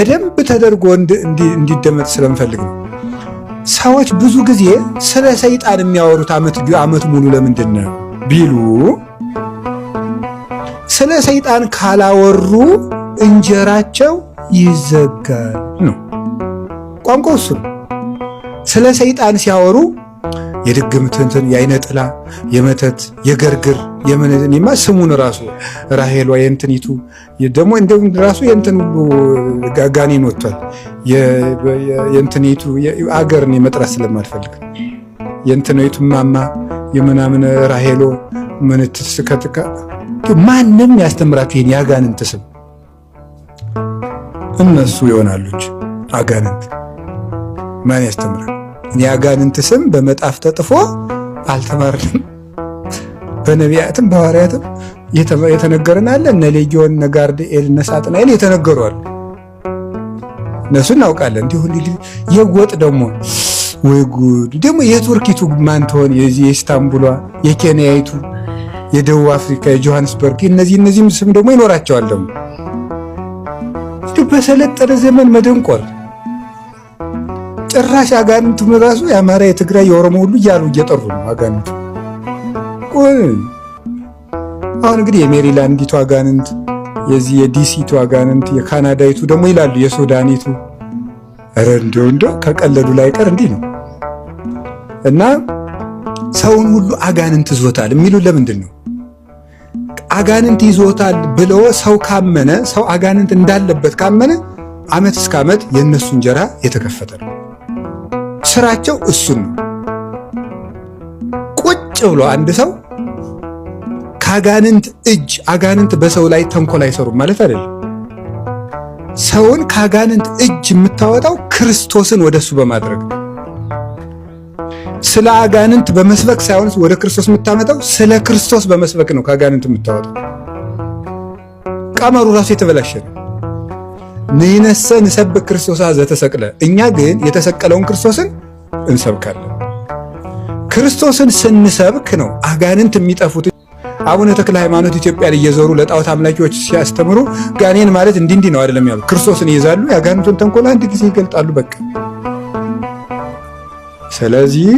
በደንብ ተደርጎ እንዲደመጥ ስለምፈልግ ነው። ሰዎች ብዙ ጊዜ ስለ ሰይጣን የሚያወሩት ዓመት ሙሉ ለምንድን ነው ቢሉ ስለ ሰይጣን ካላወሩ እንጀራቸው ይዘጋል ነው ቋንቋው እሱ ነው። ስለ ሰይጣን ሲያወሩ የድግምትንትን የአይነ ጥላ የመተት የገርግር የመነዝንማ ስሙን ራሱ ራሄሏ የእንትኒቱ ደግሞ እንደውም ራሱ የእንትን ሁሉ ጋጋኔን ወጥቷል። የእንትኒቱ አገርን የመጥራት ስለማልፈልግ የእንትኒቱ ማማ የምናምን ራሄሎ ምንትስ ከትካ ማንም ያስተምራችሁ ይሄን ያጋንንት ስም እነሱ ይሆናሉች። አጋንንት ማን ያስተምራል? የአጋንንት ስም በመጣፍ ተጥፎ አልተማርንም። በነቢያትም በሐዋርያትም የተነገረን አለ። እነ ሌጊዮን እነ ጋርድኤል እነ ሳጥናኤል የተነገሩ አሉ። እነሱ እናውቃለን። እንዲሁ የጎጥ ደግሞ ወይ ጉድ! ደግሞ የቱርኪቱ ማን ትሆን? የኢስታንቡሏ፣ የኬንያይቱ፣ የደቡብ አፍሪካ፣ የጆሃንስበርግ እነዚህም ስም ደግሞ ይኖራቸዋል። ደግሞ በሰለጠነ ዘመን መደንቆር ጭራሽ አጋንንቱ ራሱ የአማራ የትግራይ የኦሮሞ ሁሉ እያሉ እየጠሩ ነው አጋንንቱ። አሁን እንግዲህ የሜሪላንዲቱ አጋንንት፣ የዚህ የዲሲቱ አጋንንት፣ የካናዳይቱ ደግሞ ይላሉ የሱዳኒቱ። ኧረ እንደው ከቀለዱ ላይ ቀር እንዲህ ነው። እና ሰውን ሁሉ አጋንንት ይዞታል የሚሉ ለምንድን ነው? አጋንንት ይዞታል ብለው ሰው ካመነ፣ ሰው አጋንንት እንዳለበት ካመነ ዓመት እስከ ዓመት የእነሱ እንጀራ የተከፈተ ነው። ስራቸው እሱን ነው። ቁጭ ብሎ አንድ ሰው ከአጋንንት እጅ፣ አጋንንት በሰው ላይ ተንኮል አይሰሩም ማለት አይደለም። ሰውን ከአጋንንት እጅ የምታወጣው ክርስቶስን ወደሱ በማድረግ ነው። ስለ አጋንንት በመስበክ ሳይሆን ወደ ክርስቶስ የምታመጣው ስለ ክርስቶስ በመስበክ ነው። ከአጋንንት የምታወጣው ቀመሩ ራሱ የተበላሸ ነው። ንሕነሰ ንሰብክ ክርስቶስ ዘተሰቅለ፣ እኛ ግን የተሰቀለውን ክርስቶስን እንሰብካለን። ክርስቶስን ስንሰብክ ነው አጋንንት የሚጠፉት። አቡነ ተክለ ሃይማኖት ኢትዮጵያ ላይ እየዞሩ ለጣዖት አምላኪዎች ሲያስተምሩ ጋኔን ማለት እንዲህ ነው አይደለም ያሉ። ክርስቶስን ይይዛሉ፣ የአጋንንቱን ተንኮል አንድ ጊዜ ይገልጣሉ። በቃ ስለዚህ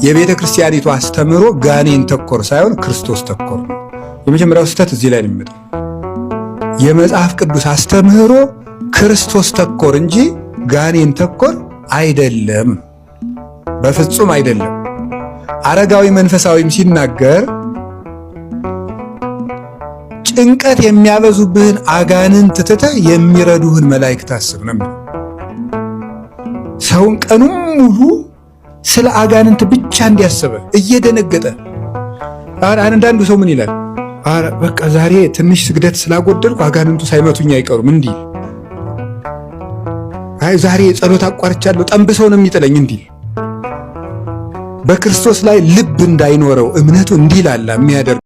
የቤተ ክርስቲያኒቱ አስተምሮ ጋኔን ተኮር ሳይሆን ክርስቶስ ተኮር ነው። የመጀመሪያው ስህተት እዚህ ላይ ነው የሚመጣው። የመጽሐፍ ቅዱስ አስተምህሮ ክርስቶስ ተኮር እንጂ ጋኔን ተኮር አይደለም፣ በፍጹም አይደለም። አረጋዊ መንፈሳዊም ሲናገር ጭንቀት የሚያበዙብህን አጋንንት ትተህ የሚረዱህን መላእክት አስብ ነው። ሰውን ቀኑን ሙሉ ስለ አጋንንት ብቻ እንዲያስበ እየደነገጠ አንዳንዱ ሰው ምን ይላል? በቃ ዛሬ ትንሽ ስግደት ስላጎደልኩ አጋንንቱ ሳይመቱኝ አይቀሩም እንዲህ። ዛሬ ጸሎት አቋርቻለሁ ጠንብሰው ነው የሚጥለኝ እንዲህ። በክርስቶስ ላይ ልብ እንዳይኖረው እምነቱ እንዲላላ የሚያደርግ